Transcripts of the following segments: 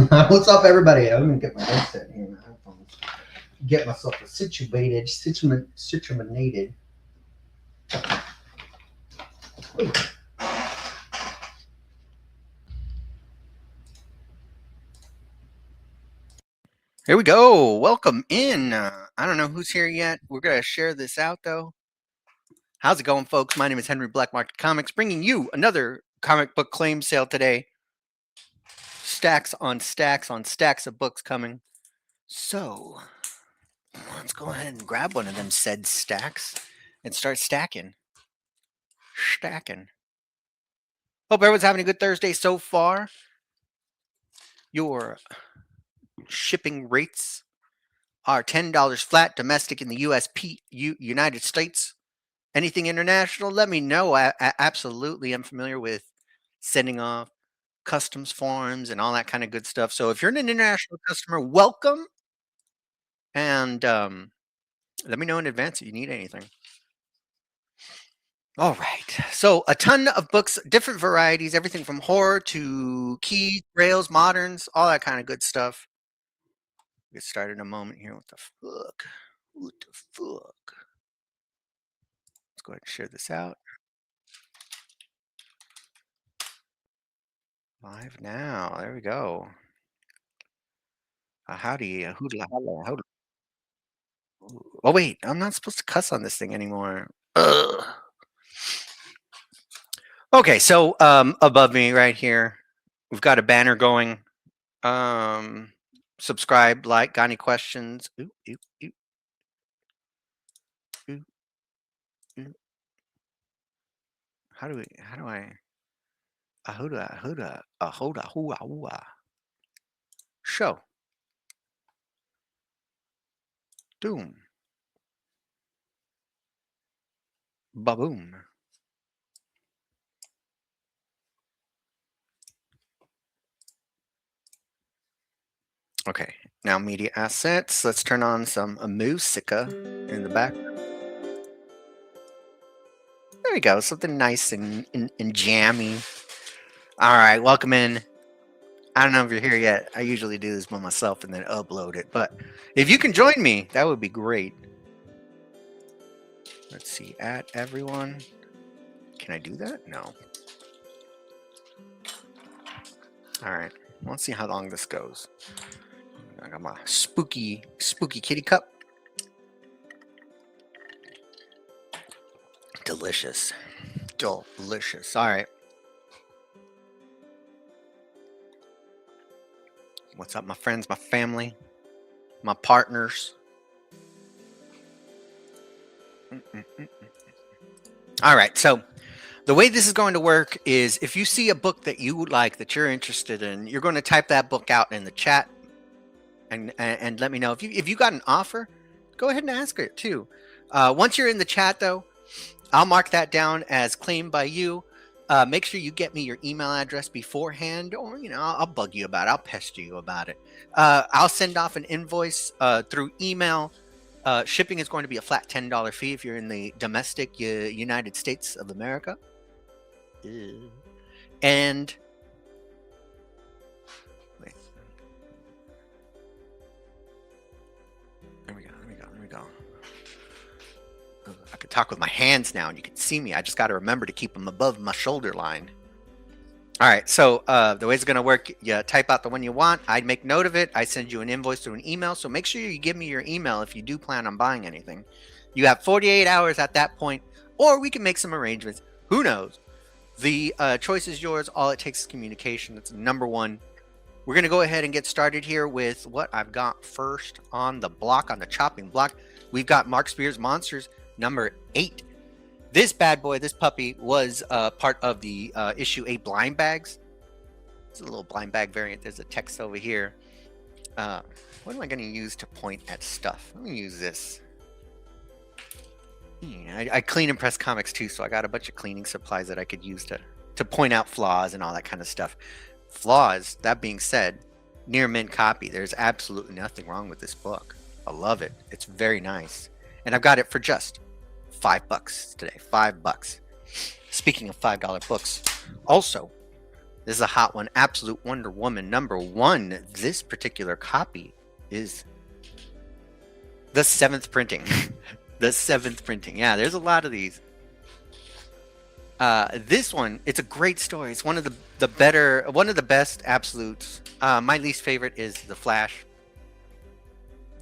What's up, everybody? I'm gonna get my headset here, my headphones. Get myself situated. Here we go. Welcome in. I don't know who's here yet. We're going to share this out, though. How's it going, folks? My name is Henry Black Market Comics, bringing you another comic book claim sale today. Stacks on stacks of books coming. So, let's go ahead and grab one of them said stacks and start stacking. Hope everyone's having a good Thursday so far. Your shipping rates are $10 flat domestic in the United States. Anything international, let me know. I absolutely am familiar with sending off customs forms and all that kind of good stuff. So if you're an international customer, welcome. And let me know in advance if you need anything. All right. So a ton of books, different varieties, everything from horror to keys, rails, moderns, all that kind of good stuff. Get started in a moment here. What the fuck? Let's go ahead and share this out. Live now. There we go. Howdy. Hoodla. Oh, wait. I'm not supposed to cuss on this thing anymore. Ugh. Okay, so above me right here, we've got a banner going. Subscribe, like, got any questions? How do I? Hooda. Show. Doom. Ba-boom. Okay, now media assets. Let's turn on some musica in the back. There we go, something nice and jammy. All right, welcome in. I don't know if you're here yet. I usually do this by myself and then upload it. But if you can join me, that would be great. Let's see. Add everyone. Can I do that? No. All right. Let's see how long this goes. I got my spooky kitty cup. Delicious. Delicious. All right. What's up, my friends, my family, my partners? All right, so the way this is going to work is if you see a book that you would like, that you're interested in, you're going to type that book out in the chat and let me know. If you got an offer, go ahead and ask it too. Once you're in the chat, though, I'll mark that down as claimed by you. Make sure you get me your email address beforehand, or I'll bug you about it. I'll pester you about it. I'll send off an invoice through email. Shipping is going to be a flat $10 fee if you're in the domestic United States of America. And wait. There we go. I could talk with my hands now, and you can see me. I just got to remember to keep them above my shoulder line. All right, so the way it's going to work, you type out the one you want. I make note of it. I send you an invoice through an email. So make sure you give me your email if you do plan on buying anything. You have 48 hours at that point, or we can make some arrangements. Who knows? The choice is yours. All it takes is communication. That's number one. We're going to go ahead and get started here with what I've got first on the block, on the chopping block. We've got Mark Spears Monsters, number 8. This bad boy, this puppy, was part of the issue 8 blind bags. It's a little blind bag variant. There's a text over here. What am I going to use to point at stuff? Let me use this. I clean and press comics too, so I got a bunch of cleaning supplies that I could use to point out flaws and all that kind of stuff. Flaws, that being said, near mint copy. There's absolutely nothing wrong with this book. I love it. It's very nice. And I've got it for just $5 today. $5. Speaking of $5 books, also, This is a hot one. Absolute Wonder Woman #1. This particular copy is the 7th printing. The 7th printing. Yeah, there's a lot of these. This one, it's a great story. It's one of the best absolutes. My least favorite is The Flash.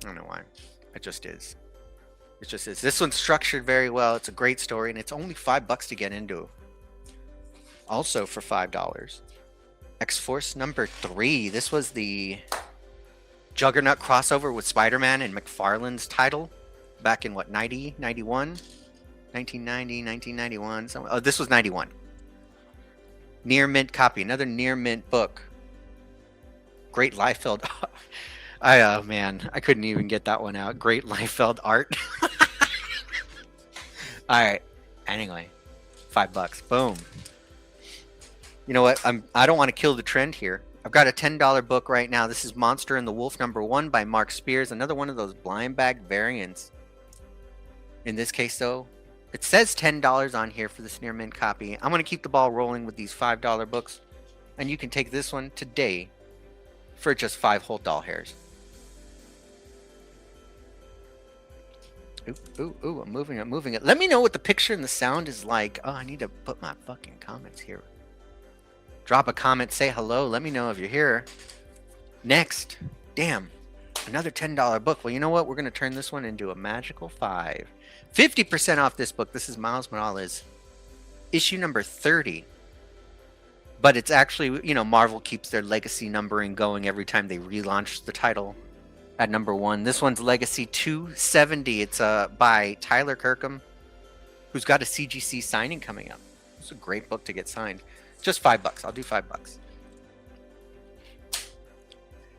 I don't know why. It just is. It just is. This one's structured very well. It's a great story, and it's only $5 to get into. Also for $5. X-Force #3. This was the Juggernaut crossover with Spider-Man and McFarlane's title back in what, 90, 91, 1990, 1991. Oh, this was 91. Near mint copy, another near mint book. Great Liefeld. Oh man, I couldn't even get that one out. Great Liefeld art. All right. Anyway, $5. Boom. You know what? I don't want to kill the trend here. I've got a $10 book right now. This is Monster and the Wolf #1 by Mark Spears. Another one of those blind bag variants. In this case, though, it says $10 on here for this near mint copy. I'm going to keep the ball rolling with these $5 books, and you can take this one today for just 5 whole doll hairs. Ooh, I'm moving it. Let me know what the picture and the sound is like. Oh, I need to put my fucking comments here. Drop a comment, say hello, let me know if you're here. Next, damn, another $10 book. Well, you know what? We're going to turn this one into a magical 5. 50% off this book. This is Miles Morales, issue number 30. But it's actually, you know, Marvel keeps their legacy numbering going every time they relaunch the title at #1. This one's Legacy 270. It's by Tyler Kirkham, who's got a CGC signing coming up. It's a great book to get signed. Just $5. I'll do $5.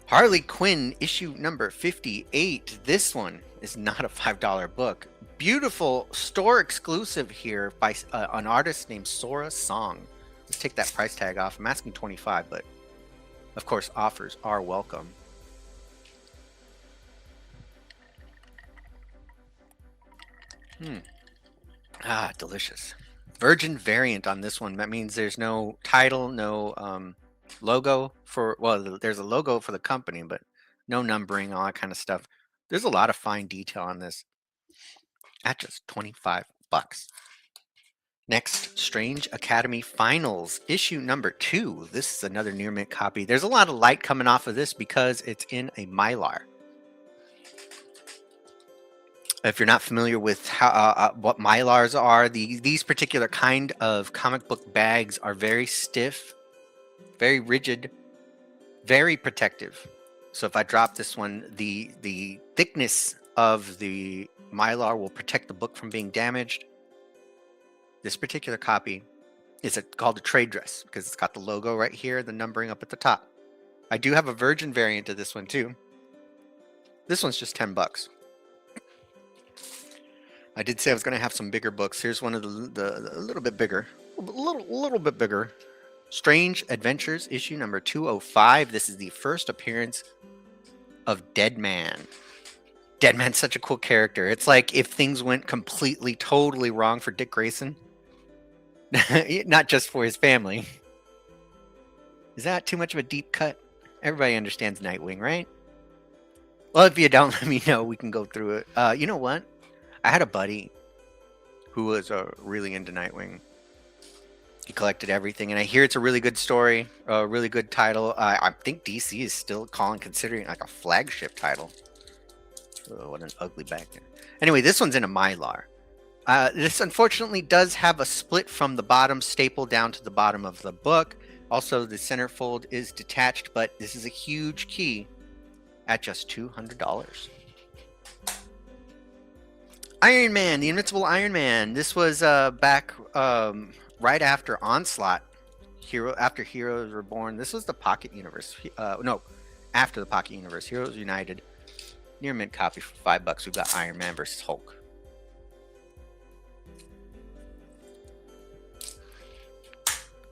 Harley Quinn issue number 58. This one is not a $5 book. Beautiful store exclusive here by an artist named Sora Song. Let's take that price tag off. I'm asking $25, but of course offers are welcome. Delicious. Virgin variant on this one. That means there's no title, no logo for, well, there's a logo for the company, but no numbering, all that kind of stuff. There's a lot of fine detail on this at just $25. Next, Strange Academy Finals issue number 2. This is another near mint copy. There's a lot of light coming off of this because it's in a Mylar. If you're not familiar with how what Mylars are, these particular kind of comic book bags are very stiff, very rigid, very protective. So if I drop this one, the thickness of the Mylar will protect the book from being damaged. This particular copy is called a trade dress because it's got the logo right here, the numbering up at the top. I do have a Virgin variant of this one too. This one's just $10. I did say I was going to have some bigger books. Here's one of the a little bit bigger, a little bit bigger. Strange Adventures issue number 205. This is the first appearance of Deadman. Deadman's such a cool character. It's like if things went completely, totally wrong for Dick Grayson. Not just for his family. Is that too much of a deep cut? Everybody understands Nightwing, right? Well, if you don't, let me know. We can go through it. You know what? I had a buddy who was really into Nightwing. He collected everything, and I hear it's a really good story, a really good title. I think DC is still considering it like a flagship title. Oh, what an ugly bag there. Anyway, this one's in a Mylar. This unfortunately does have a split from the bottom staple down to the bottom of the book. Also, the centerfold is detached, but this is a huge key at just $200. Iron Man, the Invincible Iron Man. This was back right after Onslaught, after Heroes Reborn. This was the Pocket Universe. No, after the Pocket Universe. Heroes United. Near mint copy for $5. We've got Iron Man versus Hulk.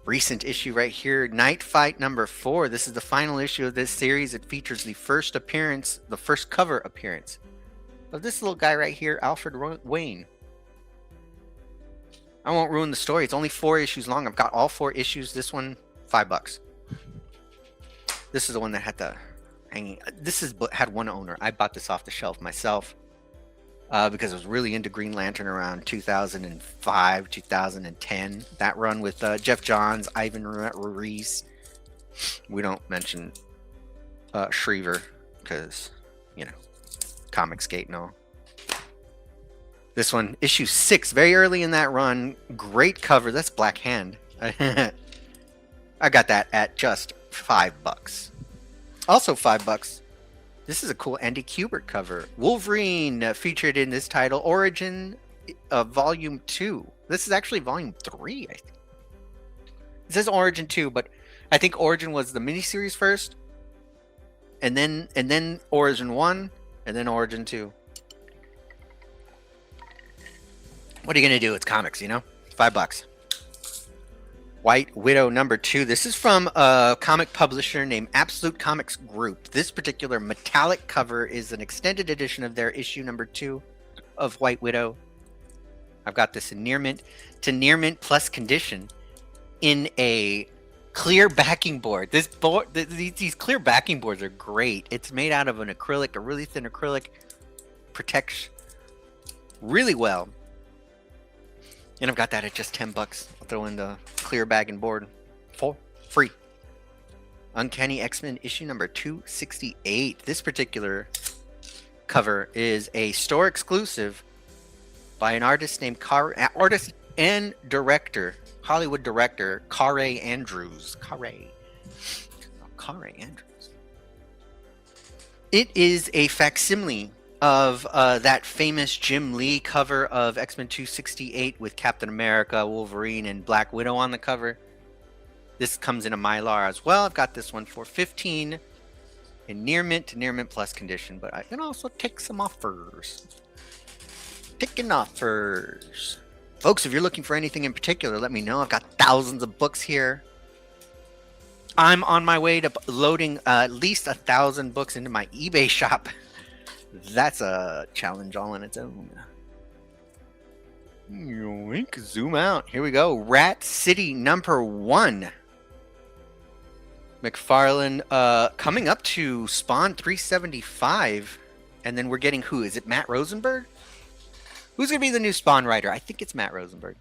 Recent issue right here, Night Fight number 4. This is the final issue of this series. It features the first appearance, the first cover appearance of this little guy right here, Alfred Wayne. I won't ruin the story. It's only 4 issues long. I've got all 4 issues. This one, $5. This is the one that had the hanging. Had one owner. I bought this off the shelf myself because I was really into Green Lantern around 2005, 2010. That run with Jeff Johns, Ivan Reis. We don't mention Schriever because, you know, Comicsgate and all. This one, issue 6, very early in that run. Great cover. That's Black Hand. I got that at just $5. Also $5. This is a cool Andy Kubert cover. Wolverine featured in this title. Origin Volume 2. This is actually Volume 3, I think. It says Origin 2, but I think Origin was the miniseries first. And then Origin 1, and then Origin 2. What are you going to do? It's comics, you know? $5. White Widow number 2. This is from a comic publisher named Absolute Comics Group. This particular metallic cover is an extended edition of their issue number 2 of White Widow. I've got this in near mint to near mint plus condition in a clear backing board. This board, these clear backing boards are great. It's made out of an acrylic, a really thin acrylic, protects really well. And I've got that at just $10. I'll throw in the clear bagging board for free. Uncanny X-Men issue number 268. This particular cover is a store exclusive by an artist named artist and director, Hollywood director, Kare Andrews. Kare Andrews. It is a facsimile of that famous Jim Lee cover of X-Men 268 with Captain America, Wolverine, and Black Widow on the cover. This comes in a Mylar as well. I've got this one for $15 in near mint to near mint plus condition, but I can also take some offers. Taking offers. Folks, if you're looking for anything in particular, let me know. I've got thousands of books here. I'm on my way to loading at least 1,000 books into my eBay shop. That's a challenge all on its own. Yoink, zoom out. Here we go. Rat City number 1. McFarlane coming up to Spawn 375. And then we're getting who? Is it Matt Rosenberg? Who's going to be the new Spawn writer? I think it's Matt Rosenberg.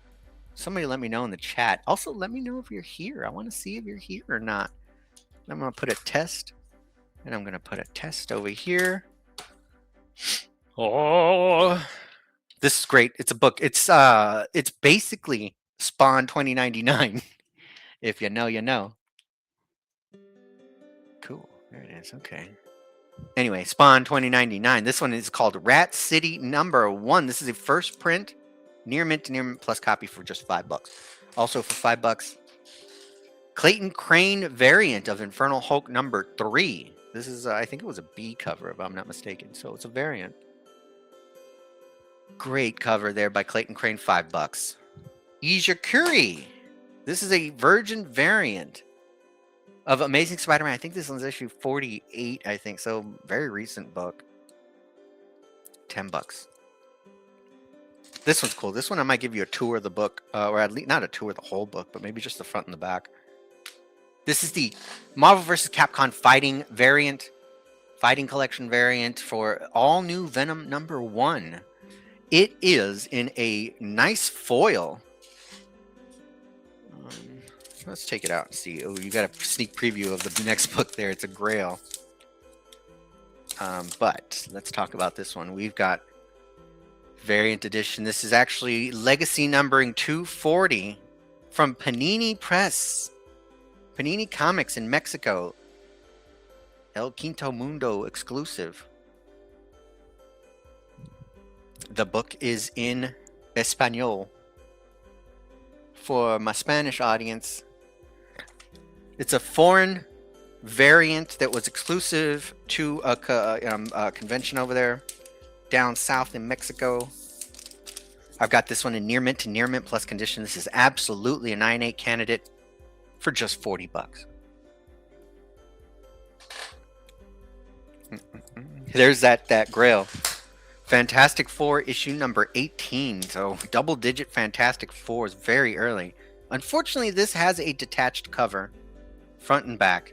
Somebody let me know in the chat. Also, let me know if you're here. I want to see if you're here or not. I'm going to put a test. And I'm going to put a test over here. Oh, this is great. It's a book. It's basically Spawn 2099. If you know, you know. Cool. There it is. Okay. Anyway, Spawn 2099. This one is called Rat City number 1. This is a first print, near mint to near mint plus copy for just $5. Also for $5, Clayton Crane variant of Infernal Hulk number 3. This is, I think it was a B cover, if I'm not mistaken. So it's a variant. Great cover there by Clayton Crane, $5. Ijikuri. This is a Virgin variant of Amazing Spider-Man. I think this one's issue 48, I think. So very recent book. $10. This one's cool. This one I might give you a tour of the book, or at least not a tour of the whole book, but maybe just the front and the back. This is the Marvel vs. Capcom fighting variant, fighting collection variant for all new Venom number 1. It is in a nice foil. Let's take it out and see. Oh, you got a sneak preview of the next book there. It's a Grail. But let's talk about this one. We've got variant edition. This is actually legacy numbering 240 from Panini Press. Panini Comics in Mexico. El Quinto Mundo exclusive. The book is in Espanol. For my Spanish audience, it's a foreign variant that was exclusive to a convention over there down south in Mexico. I've got this one in near mint to near mint plus condition. This is absolutely a 9.8 candidate for just $40. There's that Grail. Fantastic Four issue number 18. So double digit Fantastic Four is very early. Unfortunately, this has a detached cover, front and back.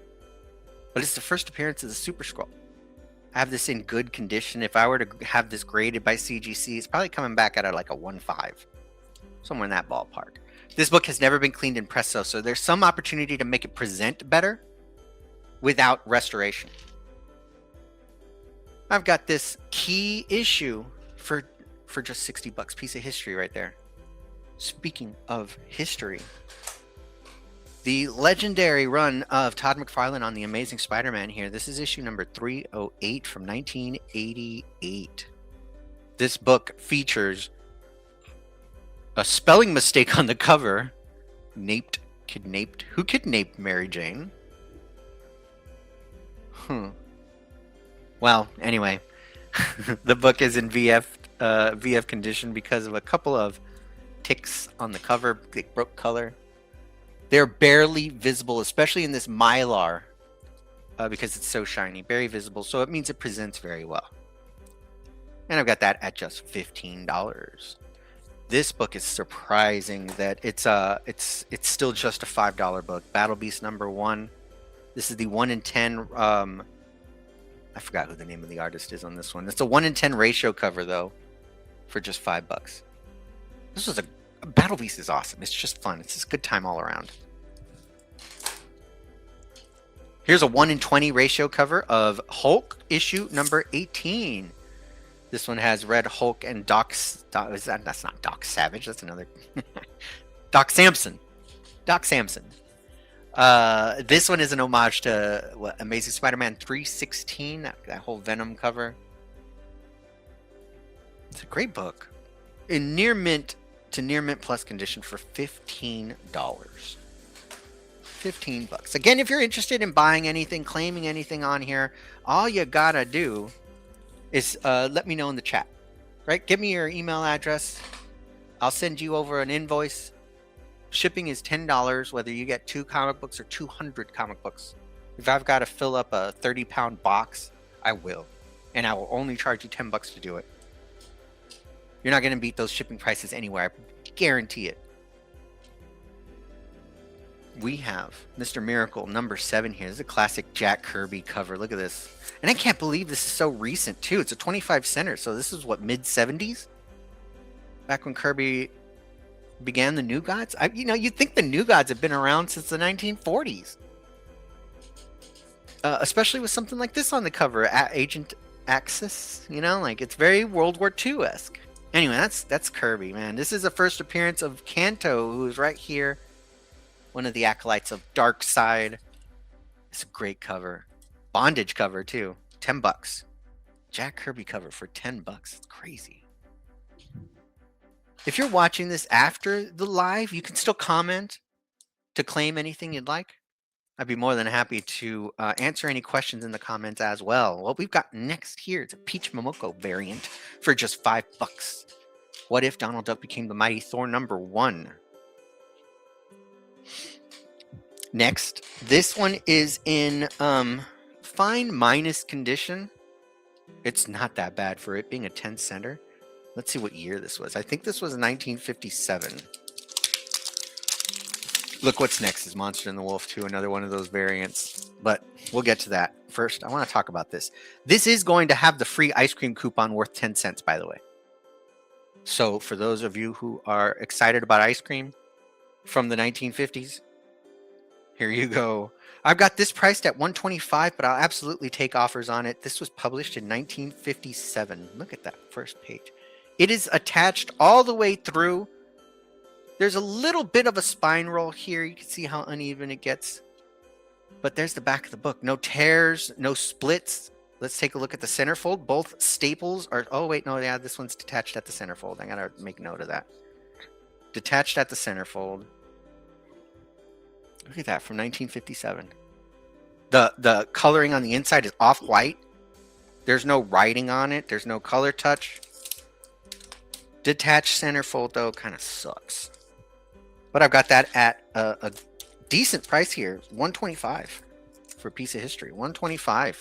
but it's the first appearance of the Super Scroll. I have this in good condition. If I were to have this graded by CGC, it's probably coming back at like a 1.5, somewhere in that ballpark. This book has never been cleaned and pressed, so there's some opportunity to make it present better without restoration. I've got this key issue for just $60. Piece of history right there. Speaking of history, the legendary run of Todd McFarlane on The Amazing Spider-Man here. This is issue number 308 from 1988. This book features a spelling mistake on the cover. Kidnapped. Who kidnapped Mary Jane? Well, anyway, the book is in VF condition because of a couple of ticks on the cover. They broke color. They're barely visible, especially in this Mylar, because it's so shiny. Very visible, so it means it presents very well. And I've got that at just $15. This book is surprising that it's still just a $5 book. Battle Beast #1. This is the 1 in 10. I forgot who the name of the artist is on this one. It's a 1 in 10 ratio cover though, for just $5. This was a Battle Beast is awesome. It's just fun. It's just a good time all around. Here's a 1 in 20 ratio cover of Hulk issue number 18. This one has Red Hulk and that's not Doc Savage. That's another Doc Samson. Doc Samson. This one is an homage to Amazing Spider-Man 316. That whole Venom cover. It's a great book. In near mint to near mint plus condition for $15. $15. Again, if you're interested in buying anything, claiming anything on here, all you gotta do is let me know in the chat. Right? Give me your email address. I'll send you over an invoice. Shipping is $10, whether you get 2 comic books or 200 comic books. If I've got to fill up a 30-pound box, I will. And I will only charge you $10 to do it. You're not going to beat those shipping prices anywhere. I guarantee it. We have Mr. Miracle #7 here. This is a classic Jack Kirby cover. Look at this. And I can't believe this is so recent, too. It's a 25 center. So this is what, mid-70s? Back when Kirby began the New Gods. You'd think the New Gods have been around since the 1940s, especially with something like this on the cover, Agent Axis. Like it's very World War II-esque. Anyway, that's Kirby, man. This is the first appearance of Kanto, who's right here, one of the acolytes of Darkseid. It's a great cover, bondage cover too. $10. Jack Kirby cover for $10. It's crazy. If you're watching this after the live, you can still comment to claim anything you'd like. I'd be more than happy to answer any questions in the comments as well. What we've got next here is a Peach Momoko variant for just $5. What if Donald Duck became the Mighty Thor #1? Next, this one is in fine minus condition. It's not that bad for it being a 10 center. Let's see what year this was. I think this was 1957. Look What's Next is Monster and the Wolf 2, another one of those variants. But we'll get to that. First, I want to talk about this. This is going to have the free ice cream coupon worth 10 cents, by the way. So for those of you who are excited about ice cream from the 1950s, here you go. I've got this priced at $125, but I'll absolutely take offers on it. This was published in 1957. Look at that first page. It is attached all the way through. There's a little bit of a spine roll here. You can see how uneven it gets. But there's the back of the book. No tears, no splits. Let's take a look at the centerfold. Both staples are... Oh, wait, no, yeah, this one's detached at the centerfold. I got to make note of that. Detached at the centerfold. Look at that, from 1957. The coloring on the inside is off-white. There's no writing on it. There's no color touch. Detached centerfold, though, kind of sucks. But I've got that at a decent price here. $125 for a piece of history. $125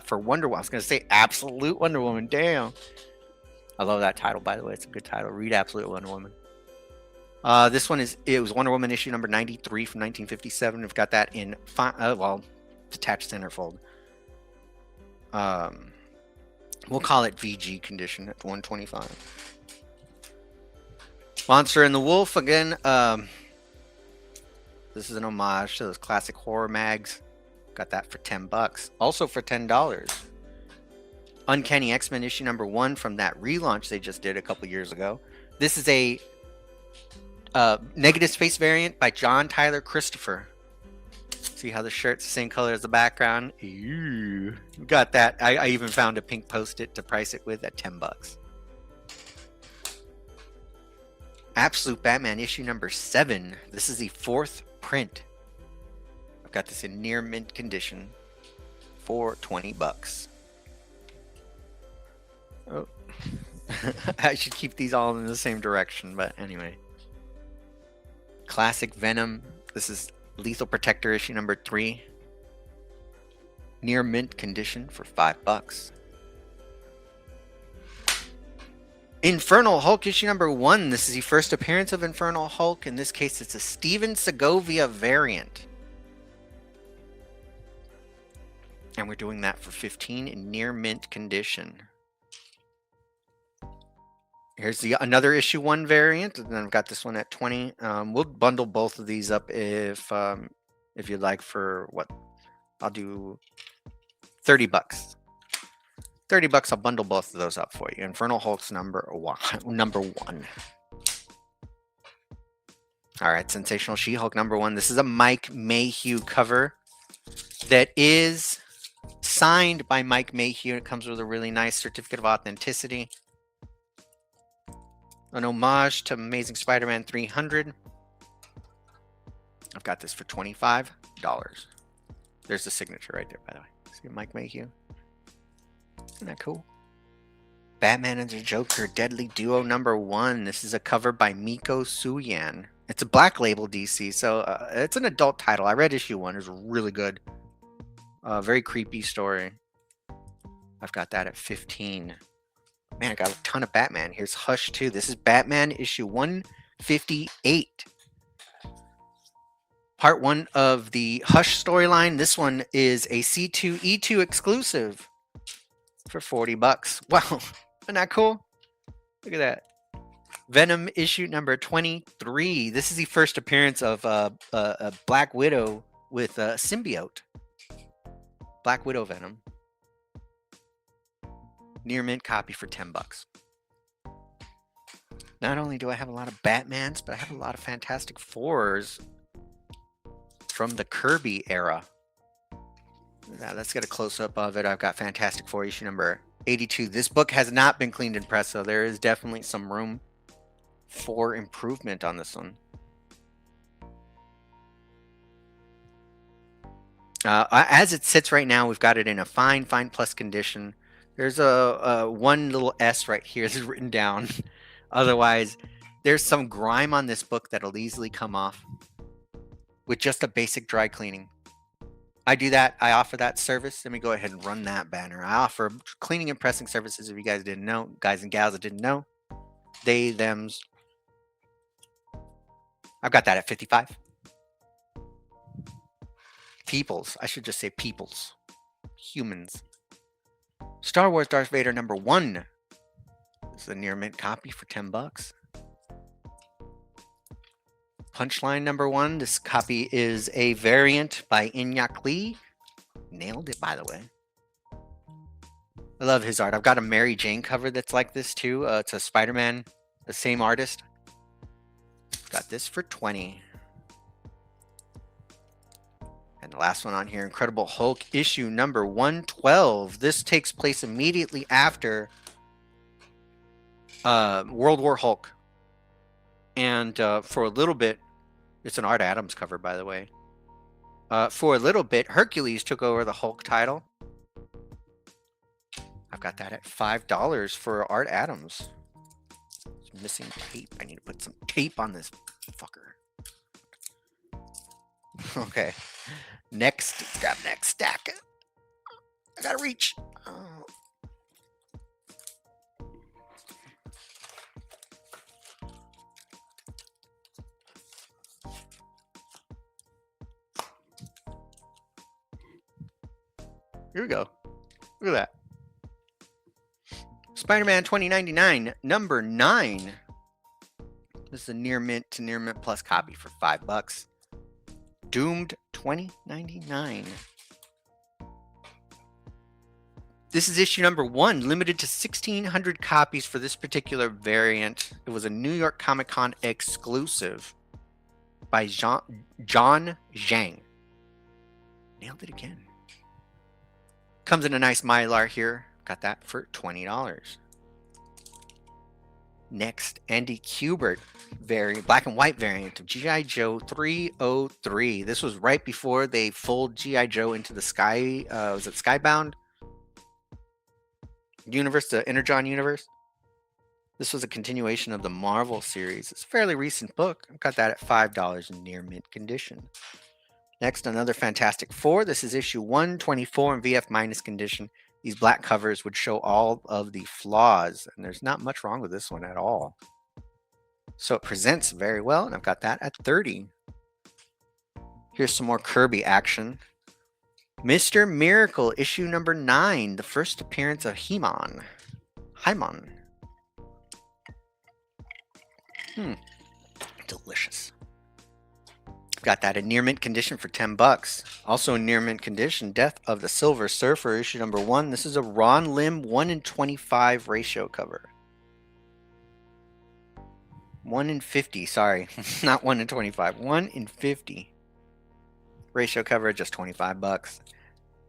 for Wonder Woman. I was going to say Absolute Wonder Woman. Damn. I love that title, by the way. It's a good title. Read Absolute Wonder Woman. This one it was Wonder Woman issue number 93 from 1957. We've got that in detached centerfold. We'll call it VG condition at 125. Monster and the Wolf again. This is an homage to those classic horror mags. Got that for $10. Also for $10. Uncanny X-Men issue number 1 from that relaunch they just did a couple years ago. This is a negative space variant by John Tyler Christopher. See how the shirt's the same color as the background? Ew. Got that. I even found a pink post-it to price it with at $10. Absolute Batman issue number 7. This is the 4th print. I've got this in near mint condition for $20. Oh. I should keep these all in the same direction, but anyway. Classic Venom. This is Lethal Protector issue number 3. Near mint condition for $5. Infernal Hulk issue number 1. This is the first appearance of Infernal Hulk. In this case, it's a Steven Segovia variant. And we're doing that for $15 in near mint condition. Here's another issue 1 variant, and then I've got this one at $20. We'll bundle both of these up if you'd like for what? I'll do $30. $30. I'll bundle both of those up for you. Infernal Hulk's number 1. All right, Sensational She-Hulk number 1. This is a Mike Mayhew cover that is signed by Mike Mayhew. It comes with a really nice certificate of authenticity. An homage to Amazing Spider-Man 300. I've got this for $25. There's the signature right there, by the way. See Mike Mayhew? Isn't that cool? Batman and the Joker Deadly Duo number 1. This is a cover by Miko Suyan. It's a Black Label DC, so it's an adult title. I read issue 1. It's really good. Very creepy story. I've got that at $15. Man, I got a ton of Batman. Here's Hush 2. This is Batman issue 158. Part 1 of the Hush storyline. This one is a C2E2 exclusive for $40. Wow, isn't that cool? Look at that. Venom issue number 23. This is the first appearance of a Black Widow with a symbiote. Black Widow Venom. Near mint copy for $10. Not only do I have a lot of Batmans, but I have a lot of Fantastic Fours from the Kirby era. Now, let's get a close-up of it. I've got Fantastic Four issue number 82. This book has not been cleaned and pressed, so there is definitely some room for improvement on this one. As it sits right now, we've got it in a fine plus condition. There's a one little S right here that's written down. Otherwise, there's some grime on this book that'll easily come off with just a basic dry cleaning. I do that. I offer that service. Let me go ahead and run that banner. I offer cleaning and pressing services. If you guys didn't know, guys and gals that didn't know, they, thems. I've got that at $55. Peoples. I should just say peoples. Humans. Star Wars Darth Vader number 1. This is a near mint copy for $10. Punchline number 1. This copy is a variant by Inyak Lee. Nailed it, by the way. I love his art. I've got a Mary Jane cover that's like this too. It's a Spider-Man, the same artist. Got this for $20. And the last one on here, Incredible Hulk issue number 112. This takes place immediately after World War Hulk. And for a little bit, it's an Art Adams cover, by the way. For a little bit, Hercules took over the Hulk title. I've got that at $5 for Art Adams. It's missing tape. I need to put some tape on this fucker. Okay. Next, grab next stack. I gotta reach. Oh. Here we go. Look at that. Spider-Man 2099, number 9. This is a near mint to near mint plus copy for $5. Doomed 2099. This is issue number 1, limited to 1,600 copies for this particular variant. It was a New York Comic Con exclusive by John Zhang. Nailed it again. Comes in a nice Mylar here. Got that for $20. Next, Andy Kubert variant, black and white variant of G.I. Joe 303. This was right before they fold G.I. Joe into the Sky, was it Skybound universe, the Energon universe? This was a continuation of the Marvel series. It's a fairly recent book. I've got that at $5 in near mint condition. Next, another Fantastic Four. This is issue 124 in VF minus condition. These black covers would show all of the flaws, and there's not much wrong with this one at all. So it presents very well, and I've got that at $30. Here's some more Kirby action. Mr. Miracle, issue number 9, the first appearance of He-Man. Delicious. Got that in near mint condition for $10. Also in near mint condition, Death of the Silver Surfer, issue number 1. This is a Ron Lim 1 in 25 ratio cover. 1 in 50, sorry. Not 1 in 25. 1 in 50. Ratio cover, just $25.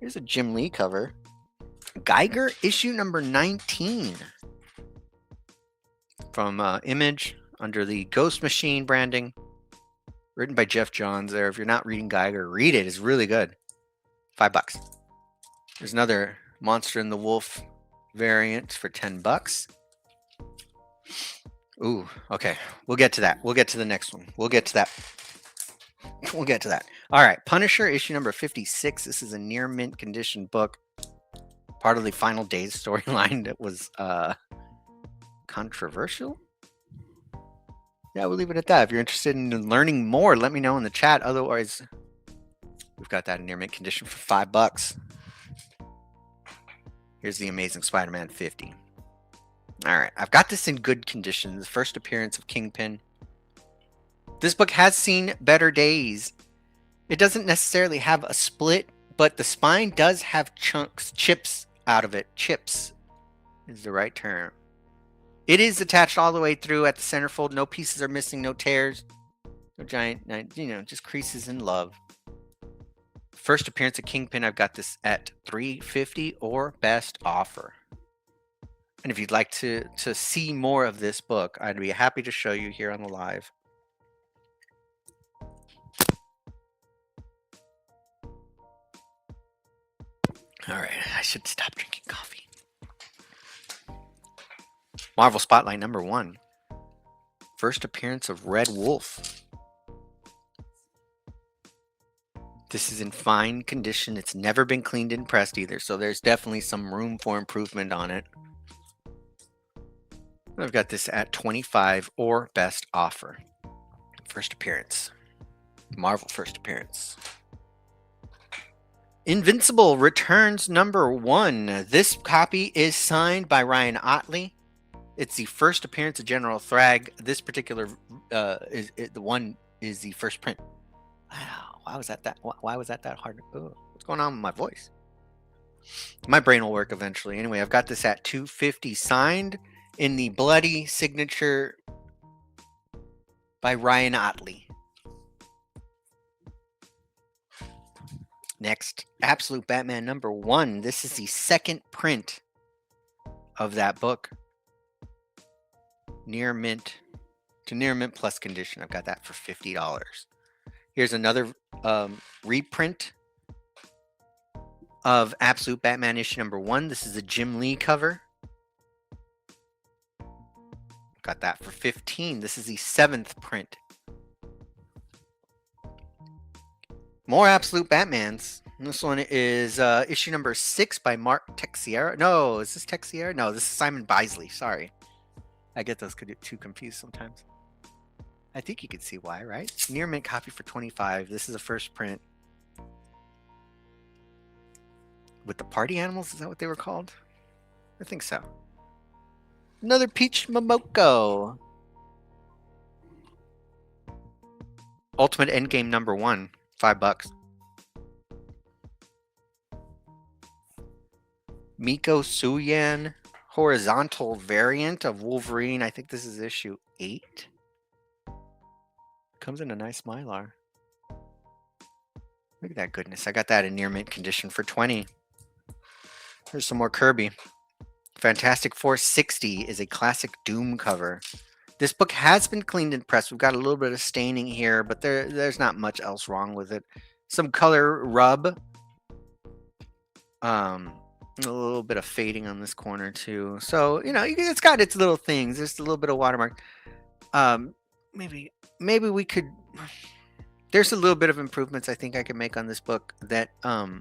Here's a Jim Lee cover. Geiger, issue number 19. From Image, under the Ghost Machine branding. Written by Jeff Johns there. If you're not reading Geiger, read it. It's really good. $5. There's another Monster and the Wolf variant for $10. Ooh, okay. We'll get to that. We'll get to the next one. We'll get to that. We'll get to that. All right. Punisher, issue number 56. This is a near mint condition book. Part of the Final Days storyline that was controversial. Yeah, we'll leave it at that. If you're interested in learning more, let me know in the chat. Otherwise, we've got that in near mint condition for $5. Here's the Amazing Spider-Man 50. All right, I've got this in good condition. The first appearance of Kingpin. This book has seen better days. It doesn't necessarily have a split, but the spine does have chips out of it. Chips is the right term. It is attached all the way through at the centerfold. No pieces are missing, no tears, no giant, just creases in love. First appearance of Kingpin, I've got this at $3.50 or best offer. And if you'd like to see more of this book, I'd be happy to show you here on the live. All right, I should stop drinking coffee. Marvel Spotlight number 1. First appearance of Red Wolf. This is in fine condition. It's never been cleaned and pressed either, so there's definitely some room for improvement on it. I've got this at $25 or best offer. First appearance. Marvel first appearance. Invincible returns number 1. This copy is signed by Ryan Ottley. It's the first appearance of General Thrag. This particular is the first print. Wow, why was that hard? Oh, what's going on with my voice? My brain will work eventually. Anyway, I've got this at $2.50 signed in the bloody signature by Ryan Ottley. Next, Absolute Batman number 1. This is the second print of that book. Near mint to near mint plus condition. I've got that for $50. Here's another reprint of Absolute Batman issue number 1. This is a Jim Lee cover. Got that for $15. This is the 7th print. More Absolute Batmans. This one is issue number 6 by Mark Texiera. No, is this Texiera? No, this is Simon Bisley. Sorry. I get those too confused sometimes. I think you can see why, right? Near mint copy for $25. This is a first print. with the party animals. Is that what they were called? I think so. Another Peach Momoko. Ultimate Endgame number 1, $5. Miko Suyan, horizontal variant of Wolverine. I think this is issue 8. Comes in a nice Mylar. Look at that goodness. I got that in near mint condition for 20. Here's some more Kirby. Fantastic Four 60 is a classic Doom cover. This book has been cleaned and pressed. We've got a little bit of staining here, but there's not much else wrong with it. Some color rub. A little bit of fading on this corner too. So, it's got its little things. There's a little bit of watermark. Maybe we could... There's a little bit of improvements I think I can make on this book that, well,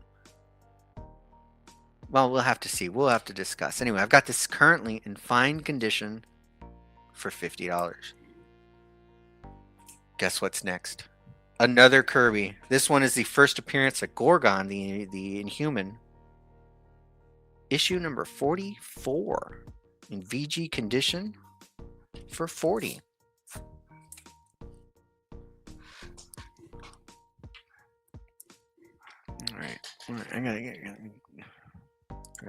we'll have to see. We'll have to discuss. Anyway, I've got this currently in fine condition for $50. Guess what's next? Another Kirby. This one is the first appearance of Gorgon, the Inhuman. Issue number 44 in VG condition for $40. All right. I gotta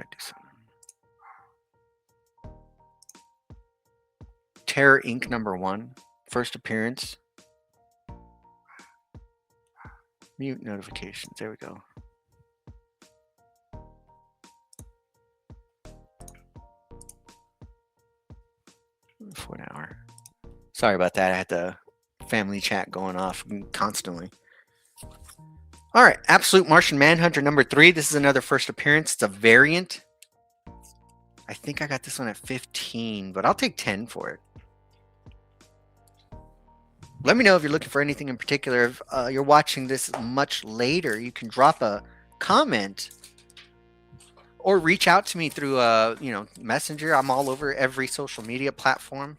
do something. Terror Inc. number 1, first appearance. Mute notifications. There we go. For an hour. Sorry about that. I had the family chat going off constantly. All right, Absolute Martian Manhunter number 3. This is another first appearance. It's a variant. I think I got this one at 15, but I'll take 10 for it. Let me know if you're looking for anything in particular. If you're watching this much later, you can drop a comment or reach out to me through Messenger. I'm all over every social media platform,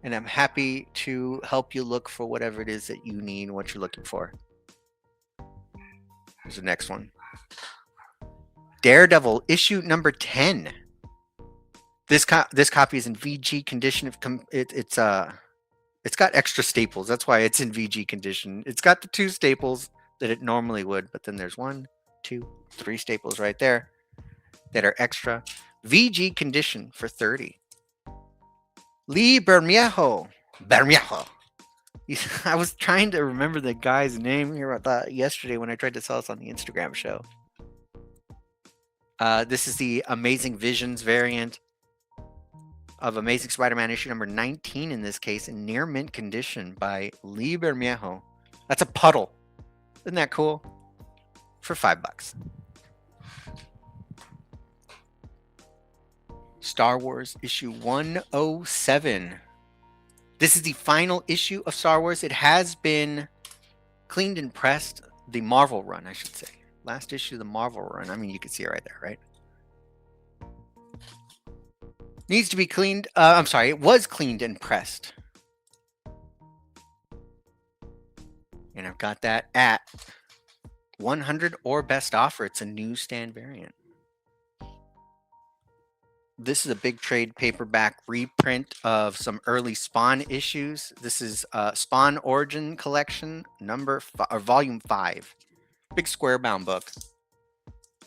and I'm happy to help you look for whatever it is that you need, what you're looking for. Here's the next one. Daredevil issue number 10. This copy is in VG condition. It's got extra staples. That's why it's in VG condition. It's got the 2 staples that it normally would, but then there's 1, 2, 3 staples right there that are extra. VG condition for $30. Lee Bermejo. I was trying to remember the guy's name here yesterday when I tried to sell this on the Instagram show. This is the Amazing Visions variant of Amazing Spider-Man issue number 19 in this case, in near mint condition by Lee Bermejo. That's a puddle. Isn't that cool? For $5. Star Wars issue 107. This is the final issue of Star Wars. It has been cleaned and pressed. The Marvel run, I should say. Last issue of the Marvel run. I mean, you can see it right there, right? Needs to be cleaned. I'm sorry, it was cleaned and pressed. And I've got that at 100 or best offer. It's a newsstand variant. This is a big trade paperback reprint of some early Spawn issues. This is Spawn Origin Collection volume 5. Big square bound book.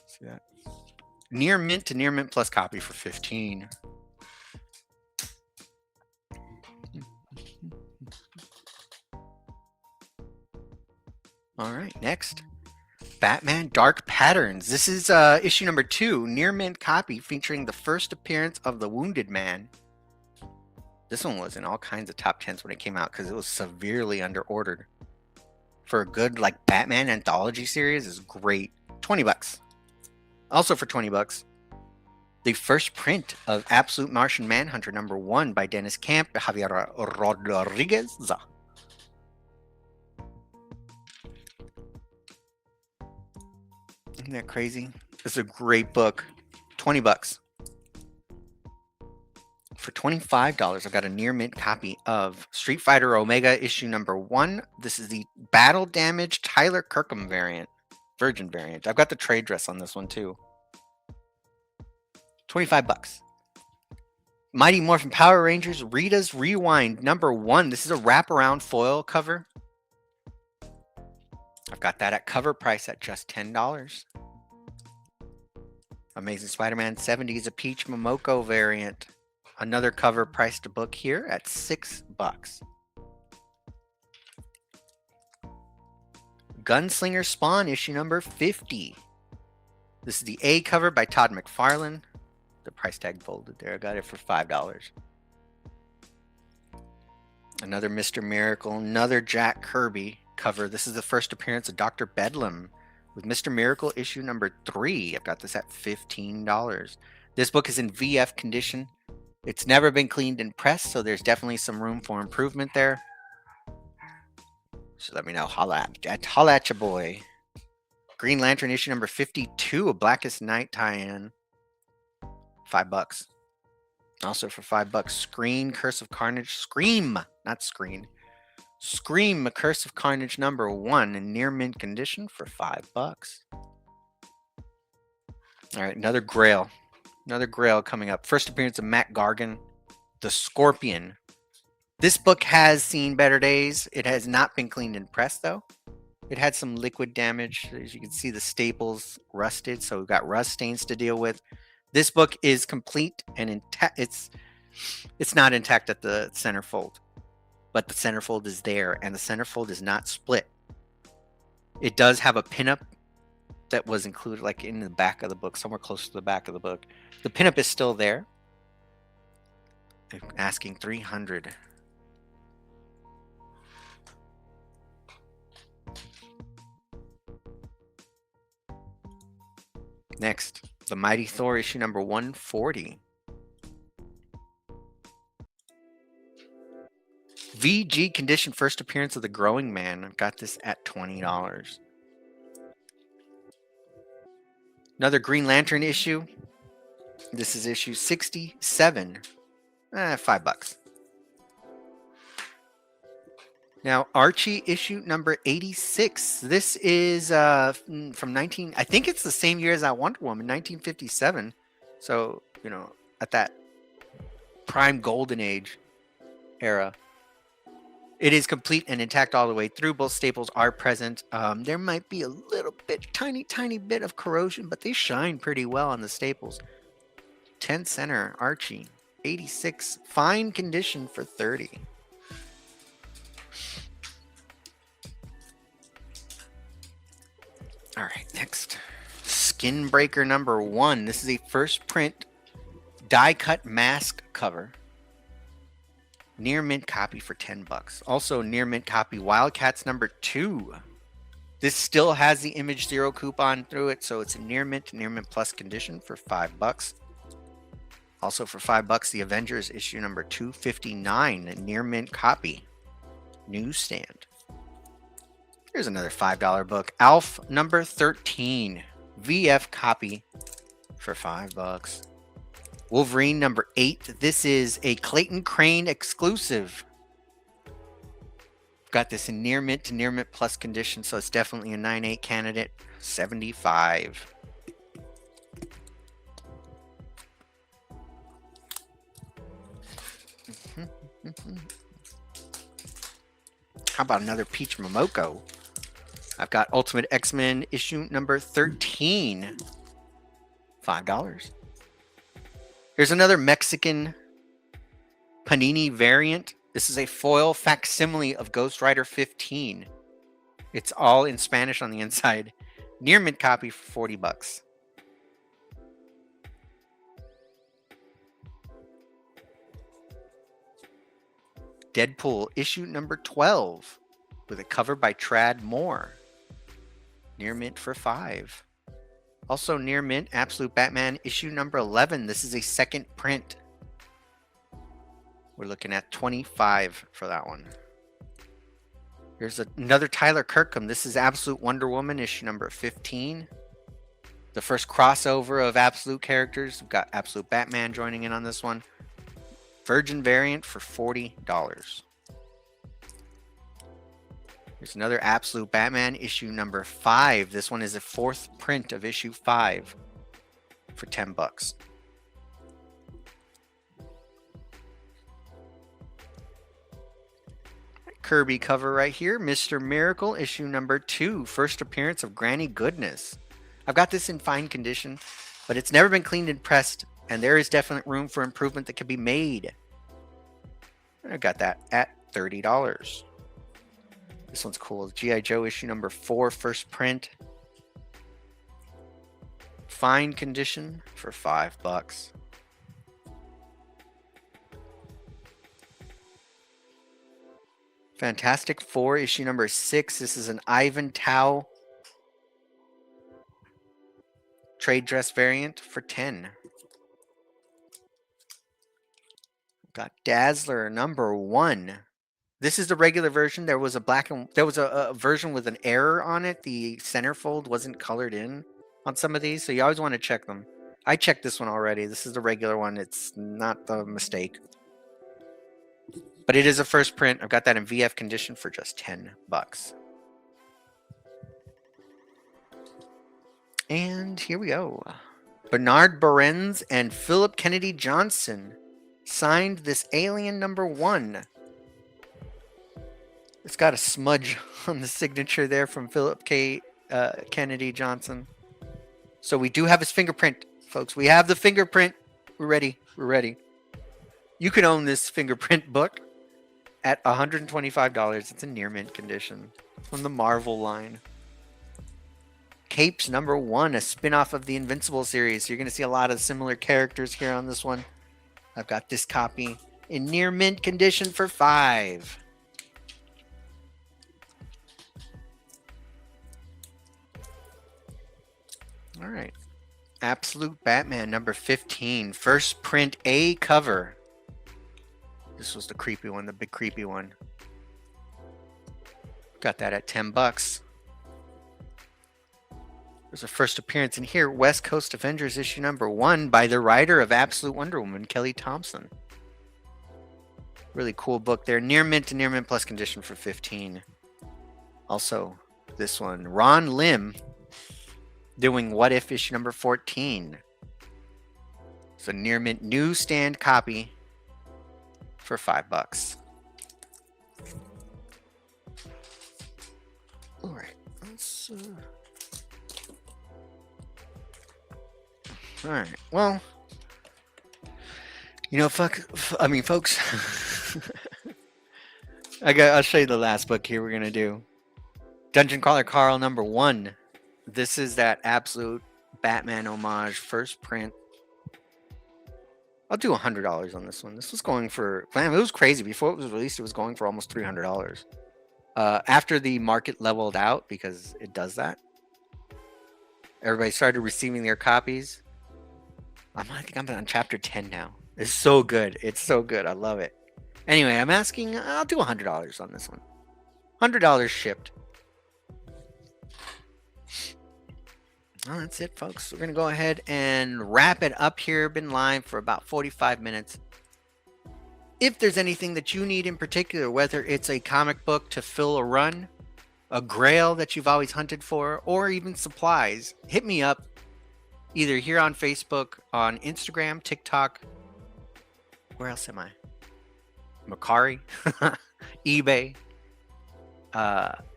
See that? Near mint to near mint plus copy for 15. All right, next. Batman Dark Patterns. This is issue number 2, near mint copy featuring the first appearance of the Wounded Man. This one was in all kinds of top 10s when it came out because it was severely underordered. For a good Batman anthology series is great. $20. Also for $20, the first print of Absolute Martian Manhunter number 1 by Dennis Camp, Javier Rodriguez. Isn't that crazy? It's a great book. $20. For $25, I've got a near mint copy of Street Fighter Omega issue number 1. This is the Battle Damage Tyler Kirkham variant. Virgin variant. I've got the trade dress on this one too. 25 bucks. Mighty Morphin Power Rangers Rita's Rewind #1. This is a wraparound foil cover. I've got that at cover price at just $10. Amazing Spider-Man 70s, a Peach Momoko variant. Another cover price to book here at $6. Gunslinger Spawn issue number 50. This is the A cover by Todd McFarlane. The price tag folded there. I got it for $5. Another Mr. Miracle, another Jack Kirby cover. This is the first appearance of Dr. Bedlam with Mr. Miracle issue number 3. I've got this at $15. This book is in VF condition. It's never been cleaned and pressed, so there's definitely some room for improvement there. So let me know. Holla at ya, boy. Green Lantern issue number 52, a Blackest Night tie-in. $5. Also for $5, Scream, Curse of Carnage. Scream, not Screen. Scream, Curse of Carnage #1 in near mint condition for $5. All right, another Grail. Another Grail coming up. First appearance of Matt Gargan, The Scorpion. This book has seen better days. It has not been cleaned and pressed, though. It had some liquid damage. As you can see, the staples rusted, so we've got rust stains to deal with. This book is complete and intact. It's not intact at the centerfold, but the centerfold is there, and the centerfold is not split. It does have a pinup that was included, like in the back of the book, somewhere close to the back of the book. The pinup is still there. I'm asking $300. Next, The Mighty Thor issue number 140. VG condition, first appearance of the Growing Man. I've got this at $20. Another Green Lantern issue. This is issue 67. $5. Now, Archie issue number 86. This is from I think it's the same year as that Wonder Woman, 1957. So, you know, at that prime golden age era. It is complete and intact all the way through. Both staples are present. There might be a little bit, tiny bit of corrosion, but they shine pretty well on the staples. 10 center Archie, 86, fine condition for $30. All right, next, Skin Breaker #1. This is a first print die cut mask cover. Near mint copy for $10. Also near mint copy Wildcats #2. This still has the Image Zero coupon through it, so it's a near mint plus condition for $5. Also for $5, the Avengers issue number 259, a near mint copy, newsstand. Here's another $5 book, Alf #13, VF copy for $5. Wolverine #8. This is a Clayton Crane exclusive. Got this in near mint to near mint plus condition, so it's definitely a 9.8 candidate. $75. How about another Peach Momoko? I've got Ultimate X-Men issue number 13. $5. Here's another Mexican Panini variant. This is a foil facsimile of Ghost Rider 15. It's all in Spanish on the inside. Near mint copy for $40. Deadpool issue number 12 with a cover by Trad Moore. Near mint for $5. Also near mint, Absolute Batman issue number 11. This is a second print. We're looking at $25 for that one. Here's another Tyler Kirkham. This is Absolute Wonder Woman issue number 15. The first crossover of Absolute characters. We've got Absolute Batman joining in on this one. Virgin variant for $40. There's another Absolute Batman issue number 5. This one is a 4th print of issue 5 for $10. Kirby cover right here. Mr. Miracle issue number 2. First appearance of Granny Goodness. I've got this in fine condition, but it's never been cleaned and pressed, and there is definite room for improvement that can be made. I got that at $30. This one's cool. G.I. Joe issue number 4, first print. Fine condition for $5. Fantastic Four issue number 6. This is an Ivan Tao trade dress variant for $10. Got Dazzler number 1. This is the regular version. There was a version with an error on it. The centerfold wasn't colored in on some of these, so you always want to check them. I checked this one already. This is the regular one. It's not the mistake. But it is a first print. I've got that in VF condition for just $10. And here we go. Bernard Behrens and Philip Kennedy Johnson signed this Alien number 1. It's got a smudge on the signature there from Philip Kennedy Johnson. So we do have his fingerprint, folks. We have the fingerprint. We're ready. We're ready. You can own this fingerprint book at $125. It's in near mint condition from the Marvel line. Capes number 1, a spin-off of the Invincible series. You're going to see a lot of similar characters here on this one. I've got this copy in near mint condition for $5. All right. Absolute Batman number 15, first print A cover. This was the creepy one, the big creepy one. Got that at $10. There's a first appearance in here, West Coast Avengers issue number 1 by the writer of Absolute Wonder Woman, Kelly Thompson. Really cool book there. Near mint to near mint plus condition for $15. Also, this one, Ron Lim doing What If issue number 14. It's a near mint newsstand copy for $5. All right, let's. All right. Well, you know, folks. I'll show you the last book here. We're gonna do Dungeon Crawler Carl number 1. This is that Absolute Batman homage, first print. I'll do $100 on this one. This was going for, man, it was crazy. Before it was released, it was going for almost $300. After the market leveled out, because it does that, everybody started receiving their copies. I think I'm on chapter 10 now. It's so good. It's so good. I love it. Anyway, I'm asking, I'll do $100 on this one. $100 shipped. Well, that's it, folks. We're going to go ahead and wrap it up here. Been live for about 45 minutes. If there's anything that you need in particular, whether it's a comic book to fill a run, a grail that you've always hunted for, or even supplies, hit me up either here on Facebook, on Instagram, TikTok. Where else am I? Mercari, eBay,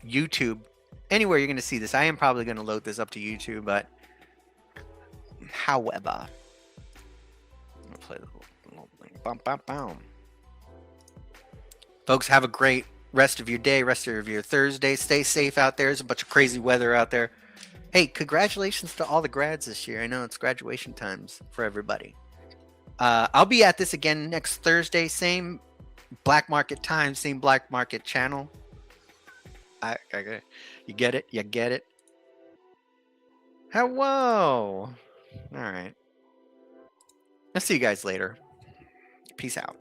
YouTube. Anywhere you're going to see this. I am probably going to load this up to YouTube, but however, I'm going to play the little thing. Bum, bum, bum. Folks, have a great rest of your day, rest of your Thursday. Stay safe out there. There's a bunch of crazy weather out there. Hey, congratulations to all the grads this year. I know it's graduation times for everybody. I'll be at this again next Thursday. Same Black Market time, same Black Market channel. You get it? You get it? Hello. All right. I'll see you guys later. Peace out.